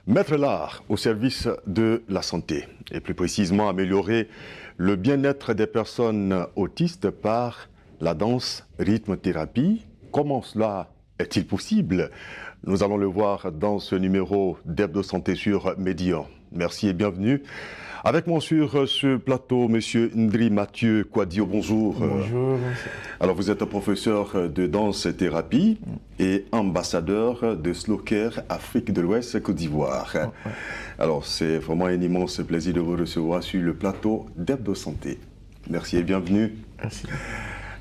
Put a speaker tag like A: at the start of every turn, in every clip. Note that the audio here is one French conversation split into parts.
A: Mettre l'art au service de la santé et plus précisément améliorer le bien-être des personnes autistes par la danse rythme-thérapie. Comment cela est-il possible? Nous allons le voir dans ce numéro d'Hebdo Santé sur Médian. Merci et bienvenue. Avec moi sur ce plateau, Monsieur Ndri Mathieu Kouadio, bonjour.
B: Bonjour.
A: Alors vous êtes professeur de danse et thérapie et ambassadeur de Slow Care Afrique de l'Ouest Côte d'Ivoire. Alors c'est vraiment un immense plaisir de vous recevoir sur le plateau d'Hebdo Santé. Merci et bienvenue.
B: Merci.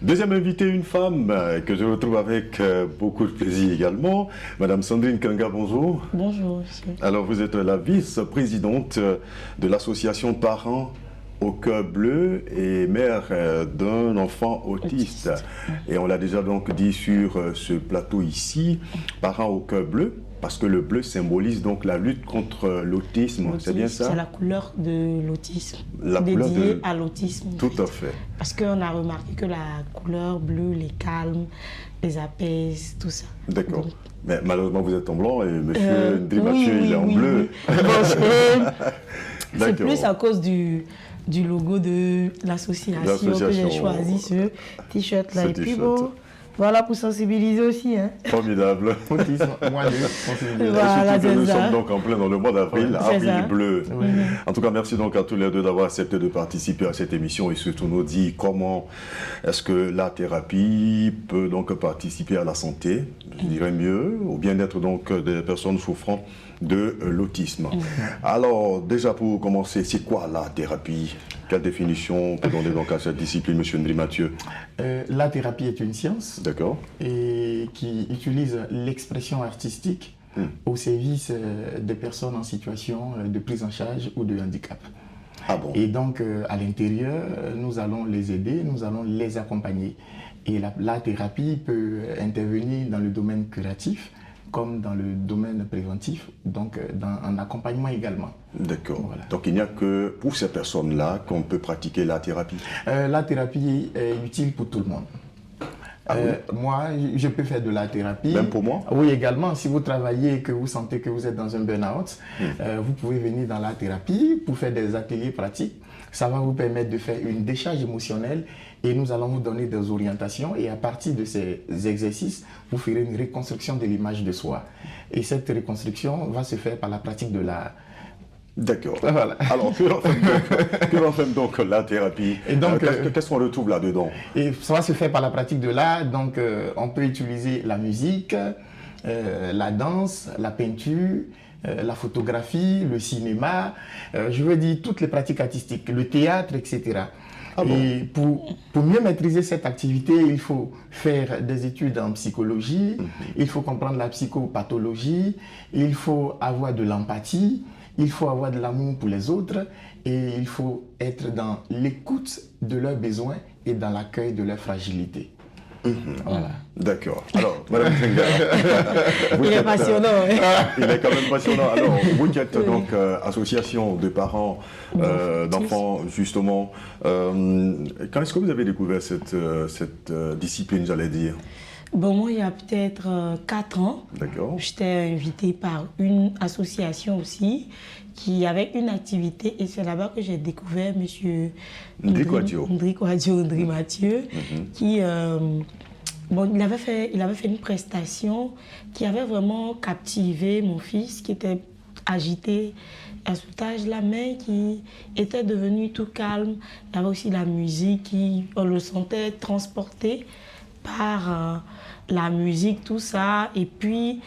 A: Deuxième invitée, une femme que je retrouve avec beaucoup de plaisir également. Madame Sandrine Kanga, bonjour.
C: Bonjour, monsieur.
A: Alors, vous êtes la vice-présidente de l'association Parents au cœur bleu et mère d'un enfant autiste. Et on l'a déjà donc dit sur ce plateau ici, Parents au cœur bleu, parce que le bleu symbolise donc la lutte contre l'autisme, c'est bien ça?
C: C'est la couleur de l'autisme,
A: dédiée
C: à l'autisme.
A: Tout à fait.
C: Parce qu'on a remarqué que la couleur bleue les calme, les apaise, tout ça.
A: D'accord. Mais malheureusement, vous êtes en blanc et monsieur Ndri Mathieu, il est en bleu.
C: C'est plus à cause du logo de l'association que j'ai choisi ce t-shirt-là. Et puis bon, voilà pour sensibiliser aussi. Hein.
A: Formidable.
B: Autisme, mois de sensibilisation.
C: Voilà,
A: nous sommes donc en plein dans le mois d'avril, avril bleu.
B: Oui.
A: En tout cas, merci donc à tous les deux d'avoir accepté de participer à cette émission et surtout nous dire comment est-ce que la thérapie peut donc participer à la santé, je dirais mieux, au bien-être donc des personnes souffrant de l'autisme. Alors, déjà pour commencer, c'est quoi la thérapie? Quelle définition on peut donner donc à cette discipline, monsieur Ndri Mathieu?
B: La thérapie est une science et qui utilise l'expression artistique au service des personnes en situation de prise en charge ou de handicap.
A: Ah bon?
B: Et donc, à l'intérieur, nous allons les aider, nous allons les accompagner. Et la thérapie peut intervenir dans le domaine curatif, comme dans le domaine préventif, donc dans un accompagnement également.
A: D'accord.
B: Voilà.
A: Donc il n'y a que pour ces personnes-là qu'on peut pratiquer la thérapie? La
B: thérapie est utile pour tout le monde.
A: Ah oui?
B: Moi, je peux faire de la thérapie.
A: Même pour moi?
B: Oui, également. Si vous travaillez et que vous sentez que vous êtes dans un burn-out, vous pouvez venir dans la thérapie pour faire des ateliers pratiques. Ça va vous permettre de faire une décharge émotionnelle et nous allons vous donner des orientations et à partir de ces exercices, vous ferez une reconstruction de l'image de soi. Et cette reconstruction va se faire par la pratique de l'art.
A: D'accord.
B: Voilà.
A: Alors, que renferme donc la thérapie? Et donc, qu'est-ce qu'on retrouve là-dedans?
B: Et ça va se faire par la pratique de l'art. Donc, on peut utiliser la musique, la danse, la peinture, la photographie, le cinéma, je veux dire toutes les pratiques artistiques, le théâtre, etc. Ah bon? Et pour mieux maîtriser cette activité, il faut faire des études en psychologie, il faut comprendre la psychopathologie, il faut avoir de l'empathie, il faut avoir de l'amour pour les autres et il faut être dans l'écoute de leurs besoins et dans l'accueil de leurs fragilités. Voilà.
A: D'accord. Alors, Madame Kanga,
C: il est passionnant.
A: Il est quand même passionnant. Alors, vous qui êtes donc association de parents d'enfants, justement, quand est-ce que vous avez découvert cette discipline, j'allais dire?
C: Bon, moi, il y a peut-être 4 ans, j'étais invitée par une association aussi qui avait une activité et c'est là-bas que j'ai découvert M. Ndri Mathieu qui, bon, il avait fait une prestation qui avait vraiment captivé mon fils qui était agité à cet âge-là, mais qui était devenu tout calme. Il y avait aussi la musique, on le sentait transporté par la musique, tout ça. Et puis,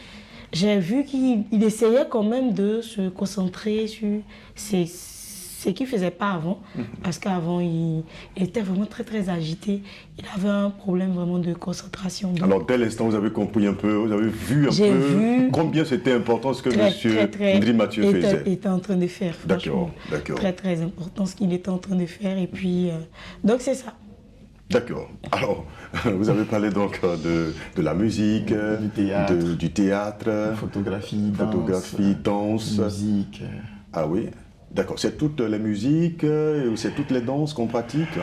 C: j'ai vu qu'il essayait quand même de se concentrer sur ce qu'il ne faisait pas avant. Parce qu'avant, il était vraiment très, très agité. Il avait un problème vraiment de concentration. Donc,
A: alors, dès l'instant, vous avez compris un peu, vous avez vu un peu combien c'était important ce que M. Ndri Mathieu faisait.
C: était en train de faire.
A: D'accord.
C: Très, très important ce qu'il était en train de faire. Et puis, donc c'est ça.
A: D'accord. Alors, vous avez parlé donc de la musique,
B: du théâtre,
A: photographie, danse,
B: musique.
A: Ah oui, d'accord. C'est toutes les musiques, c'est toutes les danses qu'on pratique?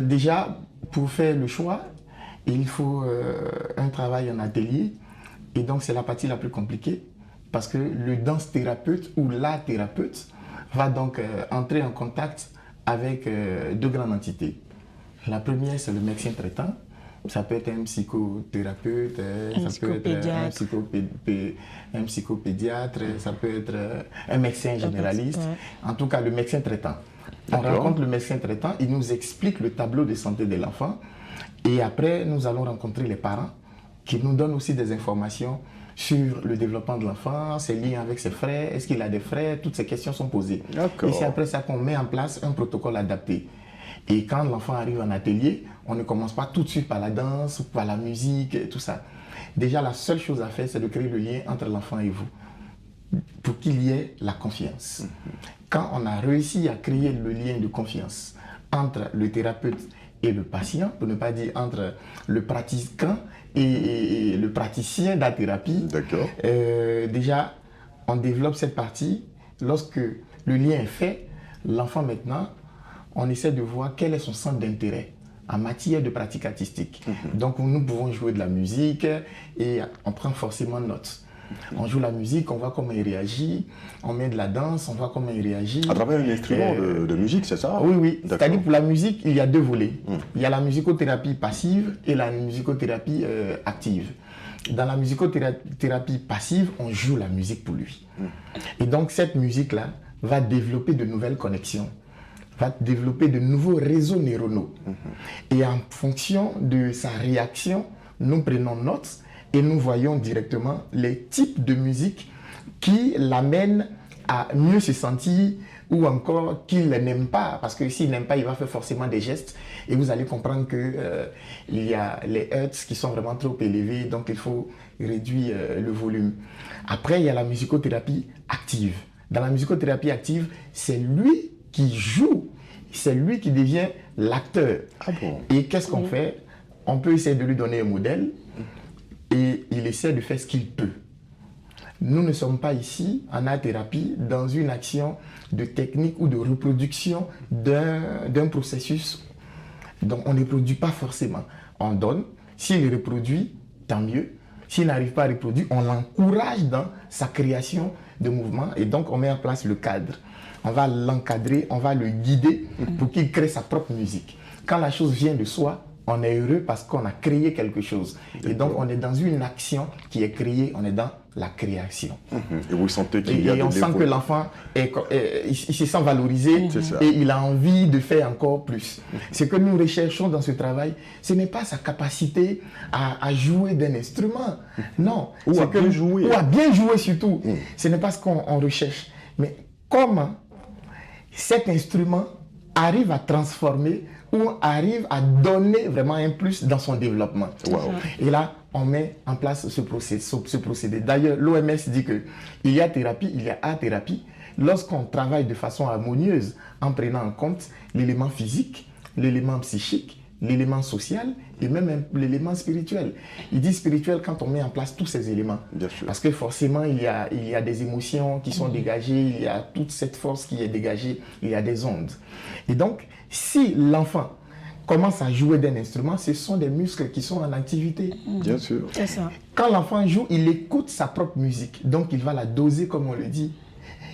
B: Déjà, pour faire le choix, il faut un travail en atelier. Et donc, c'est la partie la plus compliquée parce que le danse thérapeute ou la thérapeute va donc entrer en contact avec deux grandes entités. La première, c'est le médecin traitant. Ça peut être un psychothérapeute, ça peut être un psychopédiatre, ça peut être un médecin généraliste. En tout cas, le médecin traitant. On rencontre le médecin traitant, il nous explique le tableau de santé de l'enfant. Et après, nous allons rencontrer les parents qui nous donnent aussi des informations sur le développement de l'enfant, ses liens avec ses frères, est-ce qu'il a des frères, toutes ces questions sont posées. Et c'est après ça qu'on met en place un protocole adapté. Et quand l'enfant arrive en atelier, on ne commence pas tout de suite par la danse, par la musique et tout ça. Déjà, la seule chose à faire, c'est de créer le lien entre l'enfant et vous, pour qu'il y ait la confiance. Quand on a réussi à créer le lien de confiance entre le thérapeute et le patient, pour ne pas dire entre le pratiquant et le praticien de la thérapie, déjà, on développe cette partie. Lorsque le lien est fait, l'enfant maintenant, on essaie de voir quel est son centre d'intérêt en matière de pratique artistique. Donc, nous pouvons jouer de la musique et on prend forcément note. On joue la musique, on voit comment il réagit, on met de la danse, on voit comment il réagit.
A: À travers un instrument de musique, c'est ça?
B: Oui, oui. C'est-à-dire pour la musique, il y a deux volets. Il y a la musicothérapie passive et la musicothérapie active. Dans la musicothérapie passive, on joue la musique pour lui. Et donc, cette musique-là va développer de nouvelles connexions, va développer de nouveaux réseaux neuronaux. Et en fonction de sa réaction, nous prenons note et nous voyons directement les types de musique qui l'amènent à mieux se sentir ou encore qu'il n'aime pas. Parce que s'il n'aime pas, il va faire forcément des gestes et vous allez comprendre qu'il y a les hertz qui sont vraiment trop élevés, donc il faut réduire le volume. Après, il y a la musicothérapie active. Dans la musicothérapie active, c'est lui qui joue, c'est lui qui devient l'acteur.
A: Ah bon?
B: Et qu'est-ce qu'on fait? On peut essayer de lui donner un modèle et il essaie de faire ce qu'il peut. Nous ne sommes pas ici en art-thérapie dans une action de technique ou de reproduction d'un processus. Donc on ne reproduit pas forcément. On donne, s'il reproduit, tant mieux. S'il n'arrive pas à reproduire, on l'encourage dans sa création de mouvements et donc on met en place le cadre. On va l'encadrer, on va le guider pour qu'il crée sa propre musique. Quand la chose vient de soi, on est heureux parce qu'on a créé quelque chose. Et donc, on est dans une action qui est créée, on est dans la création.
A: Et vous sentez qu'il y a
B: et on sent que l'enfant, il se sent valorisé et il a envie de faire encore plus. Ce que nous recherchons dans ce travail, ce n'est pas sa capacité à jouer d'un instrument. Non.
A: Ou à bien jouer.
B: Ou à bien jouer surtout. Ce n'est pas ce qu'on recherche. Mais comment cet instrument arrive à transformer ou arrive à donner vraiment un plus dans son développement.
A: Wow.
B: Et là, on met en place ce procédé. D'ailleurs, l'OMS dit qu'il y a thérapie, il y a art-thérapie, lorsqu'on travaille de façon harmonieuse en prenant en compte l'élément physique, l'élément psychique, l'élément social et même l'élément spirituel. Il dit spirituel quand on met en place tous ces éléments.
A: Bien sûr.
B: Parce que forcément, il y a des émotions qui sont dégagées, il y a toute cette force qui est dégagée, il y a des ondes. Et donc, si l'enfant commence à jouer d'un instrument, ce sont des muscles qui sont en activité.
A: Bien sûr.
C: C'est ça.
B: Quand l'enfant joue, il écoute sa propre musique. Donc, il va la doser comme on le dit.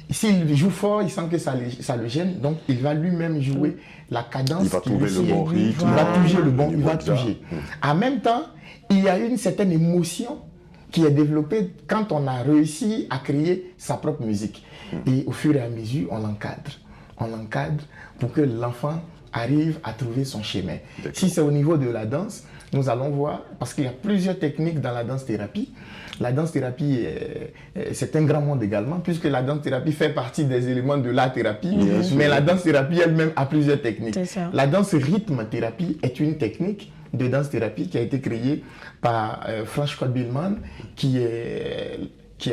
B: S'il joue fort, il sent que ça le gêne, donc il va lui-même jouer la cadence.
A: Il va trouver le bon rythme.
B: Il va toucher le bon, il va toucher. En même temps, il y a une certaine émotion qui est développée quand on a réussi à créer sa propre musique. Et au fur et à mesure, on l'encadre. On l'encadre pour que l'enfant arrive à trouver son chemin. Si c'est au niveau de la danse, nous allons voir, parce qu'il y a plusieurs techniques dans la danse-thérapie. La danse-thérapie, c'est un grand monde également, puisque la danse-thérapie fait partie des éléments de l'art-thérapie, mais la danse-thérapie elle-même a plusieurs techniques. La danse-rythme-thérapie est une technique de danse-thérapie qui a été créée par Franz Scott-Billman, qui est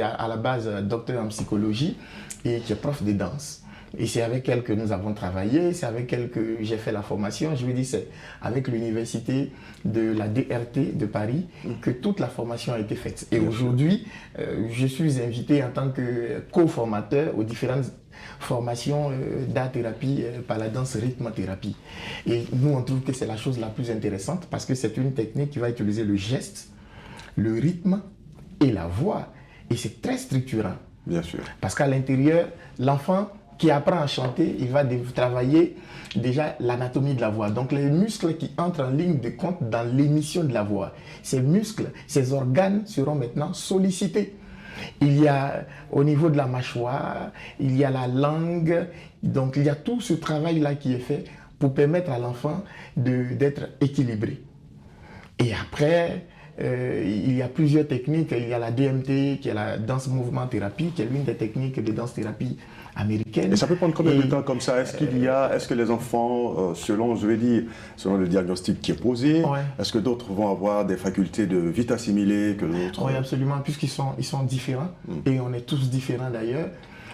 B: à la base docteur en psychologie et qui est prof de danse. Et c'est avec elle que nous avons travaillé, c'est avec elle que j'ai fait la formation. Je veux dire, c'est avec l'université de la DRT de Paris que toute la formation a été faite. Et aujourd'hui, je suis invité en tant que co-formateur aux différentes formations d'art-thérapie par la danse rythme-thérapie. Et nous, on trouve que c'est la chose la plus intéressante parce que c'est une technique qui va utiliser le geste, le rythme et la voix. Et c'est très structurant.
A: Bien sûr.
B: Parce qu'à l'intérieur, l'enfant qui apprend à chanter, il va travailler déjà l'anatomie de la voix. Donc les muscles qui entrent en ligne de compte dans l'émission de la voix. Ces muscles, ces organes seront maintenant sollicités. Il y a au niveau de la mâchoire, il y a la langue. Donc il y a tout ce travail-là qui est fait pour permettre à l'enfant d'être équilibré. Et après, il y a plusieurs techniques. Il y a la DMT, qui est la danse-mouvement thérapie, qui est l'une des techniques de danse-thérapie américaine.
A: Et ça peut prendre combien de temps comme ça? Est-ce que les enfants, selon le diagnostic qui est posé, est-ce que d'autres vont avoir des facultés de vite assimiler que d'autres?
B: Oui, absolument, puisqu'ils sont différents, et on est tous différents d'ailleurs.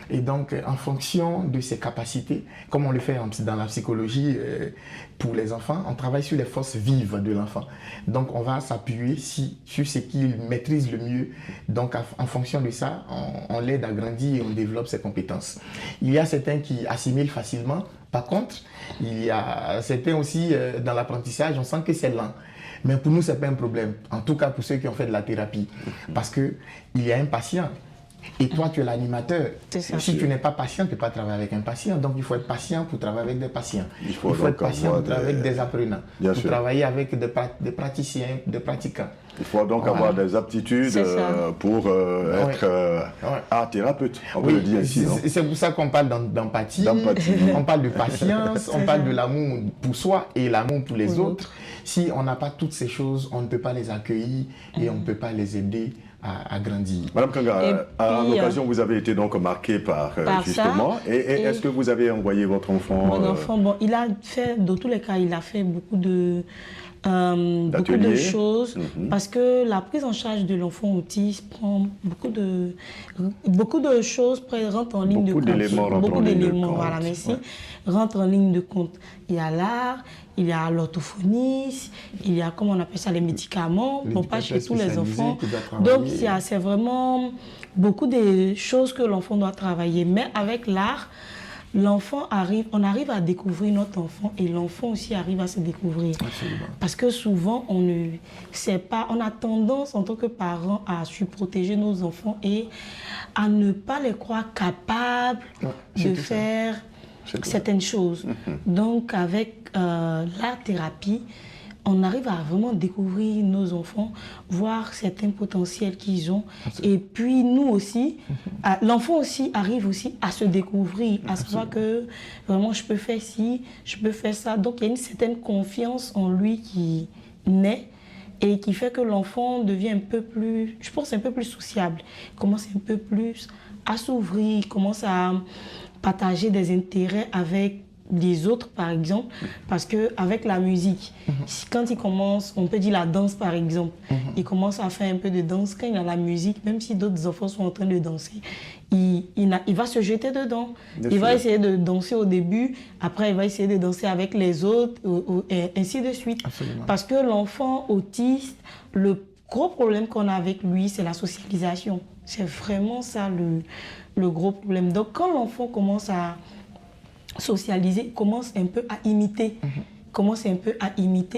B: Et donc, en fonction de ses capacités, comme on le fait dans la psychologie pour les enfants, on travaille sur les forces vives de l'enfant. Donc, on va s'appuyer sur ce qu'il maîtrise le mieux. Donc, en fonction de ça, on l'aide à grandir et on développe ses compétences. Il y a certains qui assimilent facilement. Par contre, il y a certains aussi, dans l'apprentissage, on sent que c'est lent. Mais pour nous, ce n'est pas un problème. En tout cas, pour ceux qui ont fait de la thérapie. Parce qu'il y a un patient. Et toi, tu es l'animateur. Si tu n'es pas patient, tu ne peux pas travailler avec un patient. Donc, il faut être patient pour travailler avec des patients. Il faut être patient pour travailler avec des apprenants. Pour travailler avec des praticiens, des pratiquants.
A: Il faut donc avoir des aptitudes pour être art thérapeute. On peut le dire ici.
B: C'est pour ça qu'on parle d'empathie. On parle de patience. On parle de l'amour pour soi et l'amour pour les autres. Si on n'a pas toutes ces choses, on ne peut pas les accueillir et on ne peut pas les aider à grandir.
A: Madame Kanga, à l'occasion, vous avez été donc marquée par justement. Et est-ce que vous avez envoyé votre enfant?
C: Mon enfant, bon, il a fait, dans tous les cas, il a fait beaucoup de choses parce que la prise en charge de l'enfant autiste prend beaucoup de choses rentrent en ligne de compte. Beaucoup d'éléments, voilà, merci. Rentrent en ligne de compte. Il y a l'art, il y a l'orthophonie, il y a, comment on appelle ça, les médicaments, bon, pas chez tous les enfants. Donc, c'est vraiment beaucoup de choses que l'enfant doit travailler. Mais avec l'art, on arrive à découvrir notre enfant et l'enfant aussi arrive à se découvrir.
B: Absolument.
C: Parce que souvent, on a tendance en tant que parents à surprotéger nos enfants et à ne pas les croire capables de faire certaines choses. Donc, avec la thérapie, on arrive à vraiment découvrir nos enfants, voir certains potentiels qu'ils ont. Et puis nous aussi, l'enfant aussi arrive aussi à se découvrir, à savoir que vraiment je peux faire ci, je peux faire ça. Donc il y a une certaine confiance en lui qui naît et qui fait que l'enfant devient un peu plus, je pense, un peu plus sociable. Il commence un peu plus à s'ouvrir, il commence à partager des intérêts avec les autres, par exemple, parce qu'avec la musique, quand il commence, on peut dire la danse, par exemple, il commence à faire un peu de danse. Quand il y a la musique, même si d'autres enfants sont en train de danser, il va se jeter dedans. Il va essayer de danser au début, après il va essayer de danser avec les autres, et ainsi de suite.
B: Absolument.
C: Parce que l'enfant autiste, le gros problème qu'on a avec lui, c'est la socialisation. C'est vraiment ça le gros problème. Donc quand l'enfant commence à socialiser, commence un peu à imiter.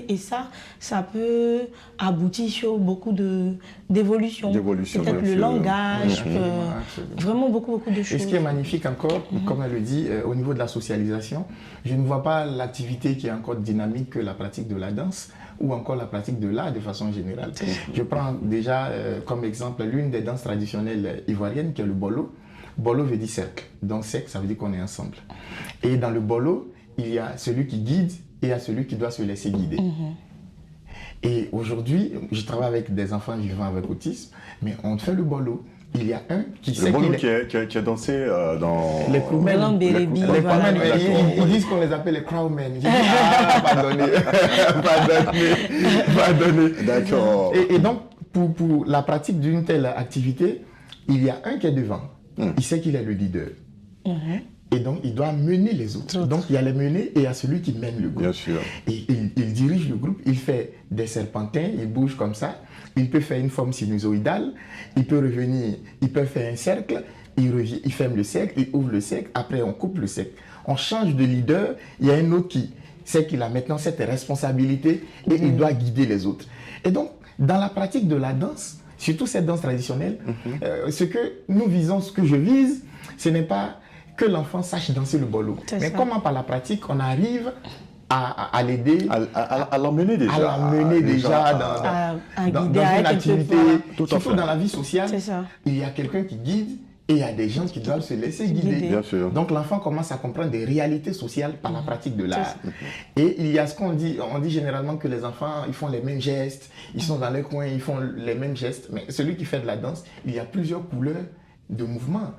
C: Et ça peut aboutir sur beaucoup d'évolution. Peut-être le langage, vraiment beaucoup de choses.
B: Et ce qui est magnifique encore, comme elle le dit, au niveau de la socialisation, je ne vois pas l'activité qui est encore dynamique que la pratique de la danse ou encore la pratique de l'art de façon générale. Je prends déjà comme exemple l'une des danses traditionnelles ivoiriennes qui est le bolo. Bolo veut dire cercle, donc cercle ça veut dire qu'on est ensemble. Et dans le bolo, il y a celui qui guide et il y a celui qui doit se laisser guider. Et aujourd'hui, je travaille avec des enfants vivant avec autisme, mais on fait le bolo. Il y a un qui sait
A: qu'il est... qui a dansé dans...
B: Les crowmen. Ils disent qu'on les appelle les crowmen. Je dis, pardonnez.
A: D'accord.
B: Et donc, pour la pratique d'une telle activité, il y a un qui est devant. Il sait qu'il est le leader. Et donc, il doit mener les autres. Donc, il y a les menés et il y a celui qui mène le groupe.
A: Bien sûr.
B: Et il dirige le groupe, il fait des serpentins, il bouge comme ça. Il peut faire une forme sinusoïdale, il peut revenir, il peut faire un cercle, il revient, il ferme le cercle, il ouvre le cercle, après on coupe le cercle. On change de leader, il y a un autre qui sait qu'il a maintenant cette responsabilité et il doit guider les autres. Et donc, dans la pratique de la danse, surtout cette danse traditionnelle, ce que nous visons, ce que je vise, ce n'est pas que l'enfant sache danser le bolo. Mais comment par la pratique on arrive à l'aider,
A: à l'emmener déjà.
B: À l'emmener déjà dans une activité, surtout dans la vie sociale. Il y a quelqu'un qui guide et il y a des gens qui doivent se laisser guider.
A: Bien sûr.
B: Donc l'enfant commence à comprendre des réalités sociales par la pratique de l'art. Et il y a ce qu'on dit, on dit généralement que les enfants, ils font les mêmes gestes, ils sont dans les coins, ils font les mêmes gestes. Mais celui qui fait de la danse, il y a plusieurs couleurs de mouvements.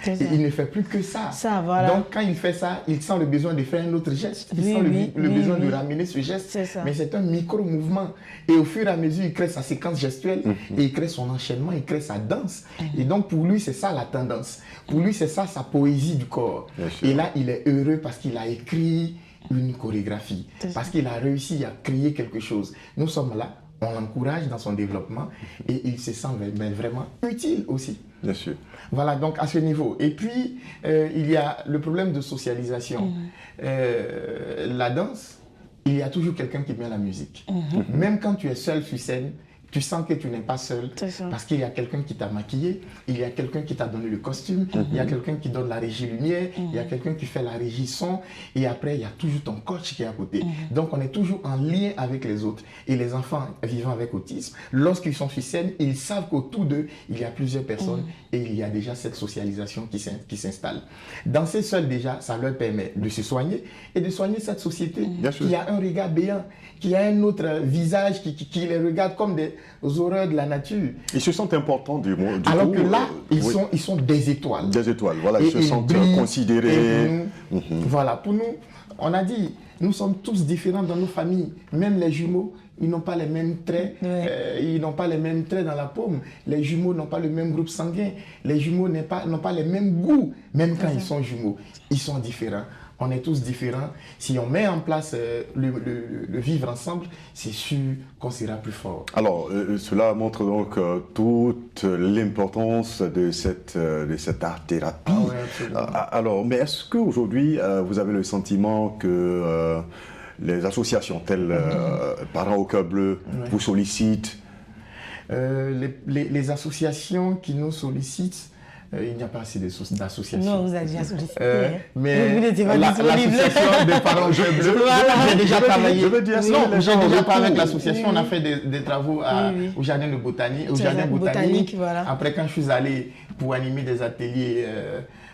B: Et il ne fait plus que ça.
C: Voilà.
B: Donc quand il fait ça, il sent le besoin de faire un autre geste. Il sent le besoin de ramener ce geste. Mais c'est un micro-mouvement. Et au fur et à mesure, il crée sa séquence gestuelle et il crée son enchaînement, il crée sa danse. Et donc pour lui, c'est ça la tendance. Pour lui, c'est ça sa poésie du corps. Et là, il est heureux parce qu'il a écrit une chorégraphie. Parce qu'il a réussi à créer quelque chose. Nous sommes là. On l'encourage dans son développement et il se sent vraiment utile aussi.
A: Bien sûr.
B: Voilà, donc à ce niveau. Et puis, il y a le problème de socialisation. La danse, il y a toujours quelqu'un qui met la musique. Même quand tu es seul sur scène, tu sens que tu n'es pas seul parce qu'il y a quelqu'un qui t'a maquillé, il y a quelqu'un qui t'a donné le costume, il y a quelqu'un qui donne la régie lumière, il y a quelqu'un qui fait la régie son et après il y a toujours ton coach qui est à côté. Donc on est toujours en lien avec les autres. Et les enfants vivant avec autisme, lorsqu'ils sont sur scène, ils savent qu'autour d'eux, il y a plusieurs personnes et il y a déjà cette socialisation qui s'installe. Danser seul déjà, ça leur permet de se soigner et de soigner cette société qui a un regard béant, qui a un autre visage qui les regarde comme des horreurs de la nature.
A: Ils se sentent importants du monde.
B: Alors que là, ils sont des étoiles.
A: Des étoiles, voilà, ils se sentent considérés.
B: Voilà, pour nous, on a dit, nous sommes tous différents dans nos familles. Même les jumeaux, ils n'ont pas les mêmes traits. Ils n'ont pas les mêmes traits dans la paume. Les jumeaux n'ont pas le même groupe sanguin. Les jumeaux n'ont pas les mêmes goûts. Même quand ils sont jumeaux, ils sont différents. On est tous différents. Si on met en place le vivre ensemble, c'est sûr qu'on sera plus fort.
A: Alors, cela montre donc toute l'importance de cette art-thérapie. Alors, mais est-ce qu'aujourd'hui, vous avez le sentiment que les associations telles Parents au cœur bleu vous sollicitent?
B: Les associations qui nous sollicitent, il n'y a pas assez d'associations.
C: Non, vous avez déjà sollicité.
B: Mais
C: vous n'étiez pas disponible.
B: l'association des parents bleu, j'ai déjà travaillé.
A: Non,
B: j'ai déjà parlé avec l'association. On a fait des travaux au jardin de botanique. Voilà. Après, quand je suis allé pour animer des ateliers,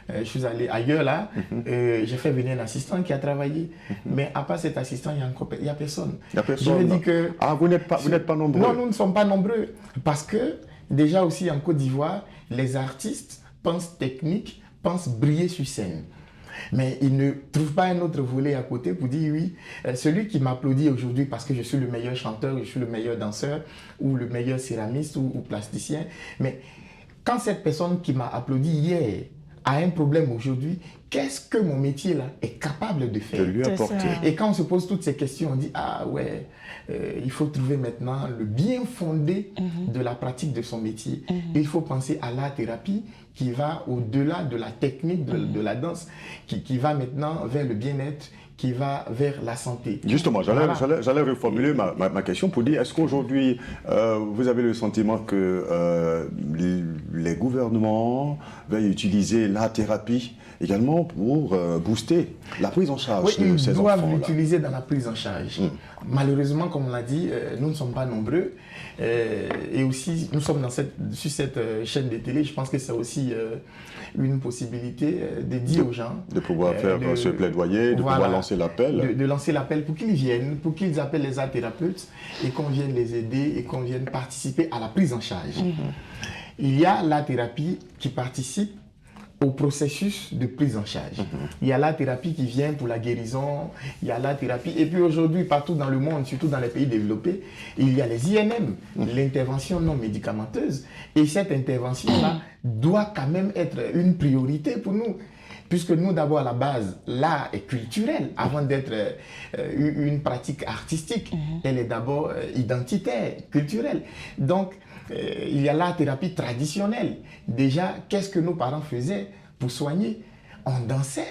B: je suis allé ailleurs là. J'ai fait venir un assistant qui a travaillé. Mais à part cet assistant, il n'y a personne.
A: Je veux dire que vous n'êtes pas nombreux.
B: Non, nous ne sommes pas nombreux. Parce que déjà aussi en Côte d'Ivoire, les artistes pensent technique, pensent briller sur scène. Mais ils ne trouvent pas un autre volet à côté pour dire oui, celui qui m'applaudit aujourd'hui parce que je suis le meilleur chanteur, je suis le meilleur danseur ou le meilleur céramiste ou plasticien. Mais quand cette personne qui m'a applaudi hier a un problème aujourd'hui, qu'est-ce que mon métier là est capable de faire?
A: De lui apporter.
B: Et quand on se pose toutes ces questions, on dit ah ouais, il faut trouver maintenant le bien fondé de la pratique de son métier. Il faut penser à l'art-thérapie qui va au-delà de la technique de la danse, qui va maintenant vers le bien-être, qui va vers la santé.
A: Justement, j'allais reformuler ma question pour dire, est-ce qu'aujourd'hui, vous avez le sentiment que les gouvernements veulent utiliser la thérapie également pour booster la prise en charge de ces enfants-là?
B: Ils doivent l'utiliser dans la prise en charge. Malheureusement, comme on l'a dit, nous ne sommes pas nombreux. Et aussi, nous sommes sur cette chaîne de télé. Je pense que c'est aussi une possibilité de dire aux gens...
A: De pouvoir faire ce plaidoyer, de pouvoir lancer l'appel.
B: De lancer l'appel pour qu'ils viennent, pour qu'ils appellent les art thérapeutes et qu'on vienne les aider et qu'on vienne participer à la prise en charge. Il y a la thérapie qui participe au processus de prise en charge. Il y a la thérapie qui vient pour la guérison, il y a la thérapie. Et puis aujourd'hui, partout dans le monde, surtout dans les pays développés, il y a les INM, l'intervention non médicamenteuse. Et cette intervention-là doit quand même être une priorité pour nous. Puisque nous, d'abord, à la base, l'art est culturel avant d'être une pratique artistique. Elle est d'abord identitaire, culturelle. Donc, il y a l'art-thérapie traditionnelle. Déjà, qu'est-ce que nos parents faisaient pour soigner? On dansait.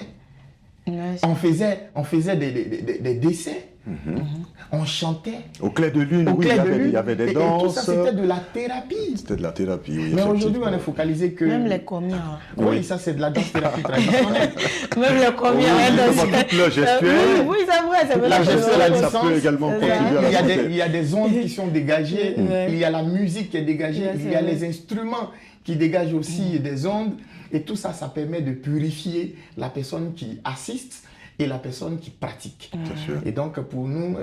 C: Ouais,
B: On faisait des dessins. On chantait.
A: Au clair de lune,
B: Au
A: oui,
B: clair de lune.
A: il y avait des
B: Et
A: danses.
B: tout ça, c'était de la thérapie.
A: C'était de la thérapie, oui.
B: Mais aujourd'hui, on
A: effectivement.
B: est focalisé que...
C: même les comiens.
B: Oui, ça, c'est de la danse-thérapie traditionnelle.
C: Même les comiens.
A: Oui,
C: hein,
A: justement, toute la gestuelle.
C: Oui, c'est vrai, c'est vrai.
B: La gestuelle, la
A: Ça
B: distance,
A: peut également
C: c'est
A: contribuer à la santé.
B: Il y a des ondes qui sont dégagées,
C: Ouais.
B: il y a la musique qui est dégagée,
C: Ouais,
B: il
C: c'est
B: y a
C: vrai.
B: les instruments qui dégagent aussi des ondes. Et tout ça, ça permet de purifier la personne qui assiste et la personne qui pratique.
A: Bien sûr.
B: Et donc, pour nous,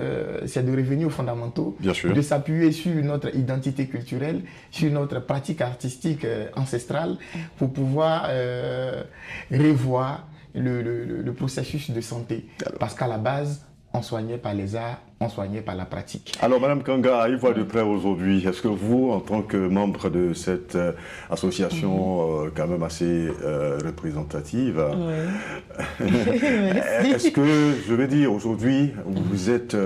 B: c'est de revenir aux fondamentaux,
A: Bien sûr.
B: de s'appuyer sur notre identité culturelle, sur notre pratique artistique ancestrale, pour pouvoir revoir le processus de santé. Parce qu'à la base, on soignait par les arts, on soignait par la pratique.
A: Alors, Madame Kanga, il voit de près aujourd'hui. Est-ce que vous, en tant que membre de cette association quand même assez représentative,
C: Merci.
A: est-ce que, je vais dire, aujourd'hui, vous êtes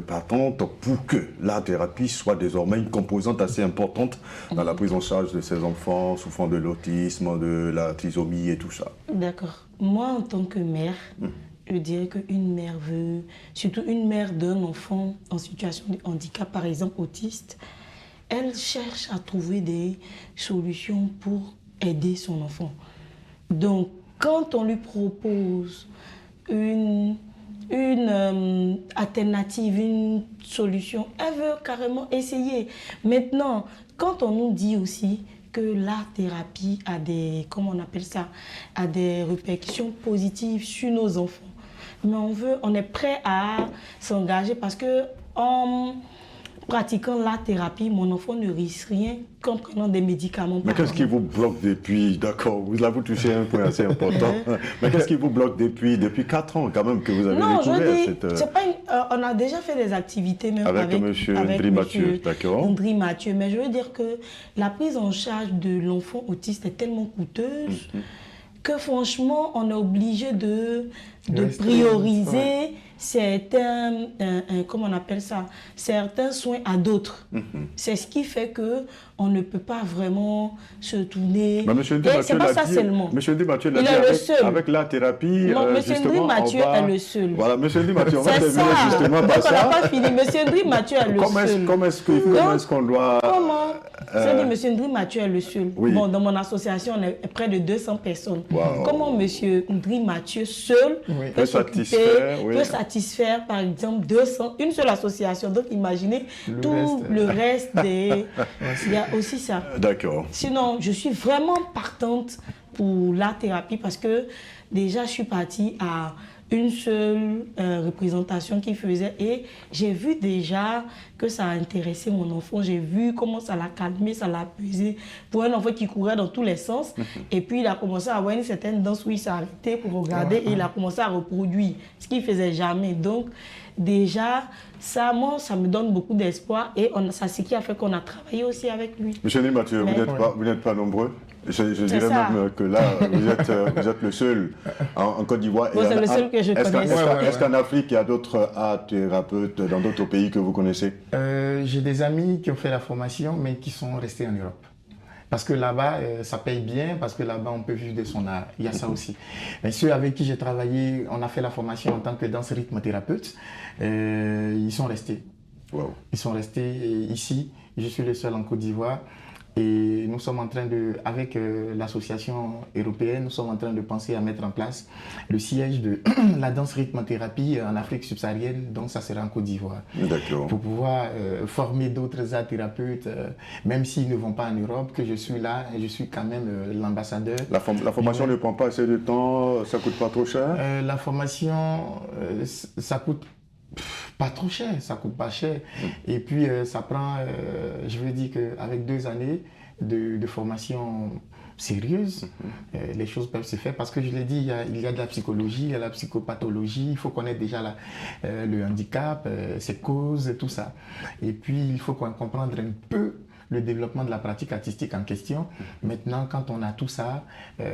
A: partante pour que la thérapie soit désormais une composante assez importante dans la prise en charge de ces enfants souffrant de l'autisme, de la trisomie et tout ça?
C: D'accord. Moi, en tant que mère, je dirais qu'une mère veut, surtout une mère d'un enfant en situation de handicap, par exemple autiste, elle cherche à trouver des solutions pour aider son enfant. Donc, quand on lui propose une alternative, une solution, elle veut carrément essayer. Maintenant, quand on nous dit aussi que l'art-thérapie a des, comment on appelle ça, a des répercussions positives sur nos enfants, mais on est prêt à s'engager parce que en pratiquant l'art-thérapie, mon enfant ne risque rien qu'en prenant des médicaments.
A: Mais qu'est-ce qui vous bloque depuis, d'accord, vous avez touché un point assez important, mais qu'est-ce qui vous bloque depuis 4 ans quand même que vous avez
C: Non,
A: découvert
C: je dis,
A: cette...
C: c'est pas on a déjà fait des activités même
A: Avec monsieur Ndri Mathieu, d'accord.
C: Ndri Mathieu, mais je veux dire que la prise en charge de l'enfant autiste est tellement coûteuse que franchement, on est obligé de prioriser certains, comment on appelle ça, certains soins à d'autres. C'est ce qui fait que on ne peut pas vraiment se tourner.
A: Mais monsieur Ndri
C: Et
A: Mathieu
C: c'est pas
A: l'a
C: ça
A: dit,
C: seulement.
A: monsieur Ndri Mathieu l'a
C: Il
A: dit
C: est le
A: avec,
C: seul.
A: avec la thérapie,
C: Non, monsieur Ndri
A: justement,
C: Mathieu
A: on va...
C: est le seul.
A: Voilà, monsieur Ndri Mathieu, on va
C: C'est
A: terminer
C: ça.
A: justement
C: Donc
A: par
C: on n'a
A: ça.
C: pas fini. Monsieur Ndri Mathieu est le seul.
A: Comment est-ce qu'on doit...
C: Comment c'est dit, monsieur Ndri Mathieu est le seul.
A: Oui.
C: Bon, dans mon association, on est près de 200 personnes.
A: Wow.
C: Comment monsieur Ndri Mathieu seul
A: Peut satisfaire, oui.
C: peut satisfaire, par exemple, 200, une seule association. Donc, imaginez le reste des... Il y a aussi ça.
A: D'accord.
C: Sinon, je suis vraiment partante pour la thérapie parce que déjà, je suis partie à une seule représentation qu'il faisait et j'ai vu déjà que ça a intéressé mon enfant. J'ai vu comment ça l'a calmé, ça l'a apaisé pour un enfant qui courait dans tous les sens. Et puis, il a commencé à avoir une certaine danse où il s'est arrêté pour regarder et il a commencé à reproduire, ce qu'il ne faisait jamais. Donc, déjà, ça, moi, ça me donne beaucoup d'espoir et c'est ce qui a fait qu'on a travaillé aussi avec lui.
A: Monsieur Ndri Mathieu,
C: Mais-
A: vous n'êtes pas nombreux. Je dirais
C: ça.
A: même que là, vous êtes le seul en Côte d'Ivoire.
C: Moi, c'est le seul que je connaisse.
A: Est-ce qu'en Afrique, il y a d'autres art thérapeutes dans d'autres pays que vous connaissez?
B: J'ai des amis qui ont fait la formation, mais qui sont restés en Europe. Parce que là-bas, ça paye bien, parce que là-bas, on peut vivre de son art. Il y a ça aussi. Mais ceux avec qui j'ai travaillé, on a fait la formation en tant que danse-rythme thérapeute, ils sont restés.
A: Wow.
B: Ils sont restés ici. Je suis le seul en Côte d'Ivoire. Et nous sommes en train de, avec l'association européenne, nous sommes en train de penser à mettre en place le siège de la danse-rythme-thérapie en Afrique subsaharienne. Donc ça sera en Côte d'Ivoire.
A: D'accord.
B: Pour pouvoir former d'autres arts thérapeutes, même s'ils ne vont pas en Europe, que je suis là, et je suis quand même l'ambassadeur.
A: La formation ne prend pas assez de temps, ça coûte pas trop cher?
B: La formation, ça coûte pas trop cher, ça coûte pas cher. Et puis ça prend, je veux dire qu'avec 2 années de formation sérieuse, les choses peuvent se faire parce que je l'ai dit, il y a de la psychologie, il y a la psychopathologie, il faut connaître déjà le handicap, ses causes, tout ça. Et puis il faut comprendre un peu le développement de la pratique artistique en question. Maintenant, quand on a tout ça,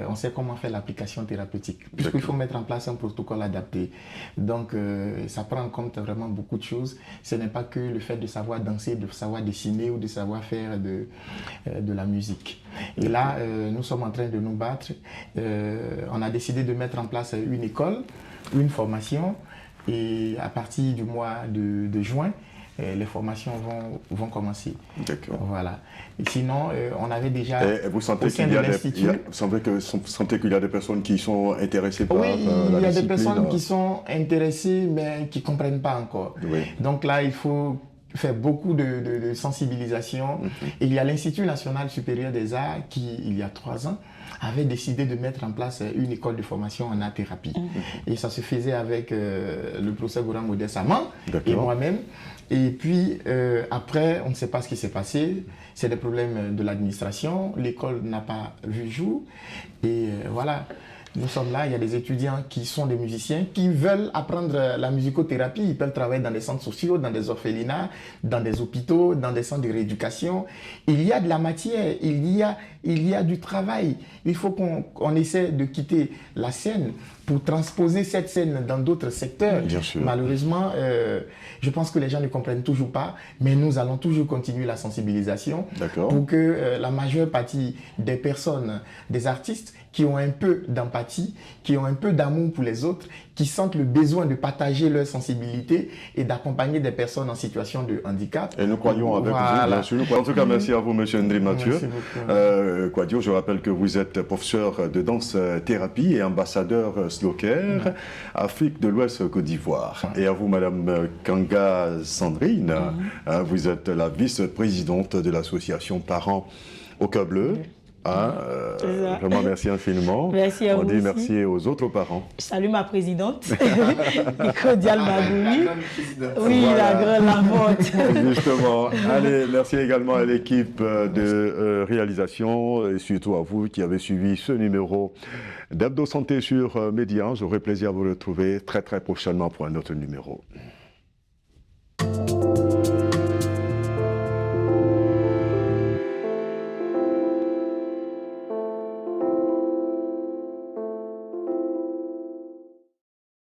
B: on sait comment faire l'application thérapeutique. Puisqu'il faut mettre en place un protocole adapté. Donc, ça prend en compte vraiment beaucoup de choses. Ce n'est pas que le fait de savoir danser, de savoir dessiner ou de savoir faire de la musique. Et là, nous sommes en train de nous battre. On a décidé de mettre en place une école, une formation. Et à partir du mois de juin, les formations vont commencer.
A: D'accord.
B: Voilà. Et sinon, on avait déjà
A: et vous sentez qu'il y a des personnes qui sont intéressées par la discipline?
B: Oui, il y a des personnes qui sont intéressées, mais qui ne comprennent pas encore.
A: Oui.
B: Donc là, il faut faire beaucoup de sensibilisation. Et il y a l'Institut national supérieur des arts qui, il y a 3 ans, avait décidé de mettre en place une école de formation en art-thérapie. Et ça se faisait avec le professeur Goran Modeste-Amand et moi-même. Et puis, après, on ne sait pas ce qui s'est passé. C'est des problèmes de l'administration. L'école n'a pas vu jour. Et voilà. Nous sommes là, il y a des étudiants qui sont des musiciens, qui veulent apprendre la musicothérapie. Ils peuvent travailler dans des centres sociaux, dans des orphelinats, dans des hôpitaux, dans des centres de rééducation. Il y a de la matière, il y a du travail. Il faut qu'on essaie de quitter la scène pour transposer cette scène dans d'autres secteurs.
A: Bien sûr.
B: Malheureusement, je pense que les gens ne comprennent toujours pas, mais nous allons toujours continuer la sensibilisation pour que la majeure partie des personnes, des artistes qui ont un peu d'empathie, qui ont un peu d'amour pour les autres, qui sentent le besoin de partager leur sensibilité et d'accompagner des personnes en situation de handicap.
A: Et nous croyons avec vous, bien sûr. En tout cas, merci à vous, M. Ndri Mathieu.
B: Merci beaucoup.
A: Kwadio, je rappelle que vous êtes professeur de danse-thérapie et ambassadeur Sloker, Afrique de l'Ouest, Côte d'Ivoire. Et à vous, Mme Kanga Sandrine, vous êtes la vice-présidente de l'association Parents au Cœur Bleu. Vraiment, merci infiniment.
C: Merci à vous.
A: On dit merci aux autres parents.
C: Je salue ma présidente, Nicodial Magoui. Oui,
A: Voilà.
C: la grande lavante.
A: Justement. Allez, merci également à l'équipe de réalisation et surtout à vous qui avez suivi ce numéro d'Hebdo Santé sur Média. J'aurai plaisir à vous retrouver très prochainement pour un autre numéro.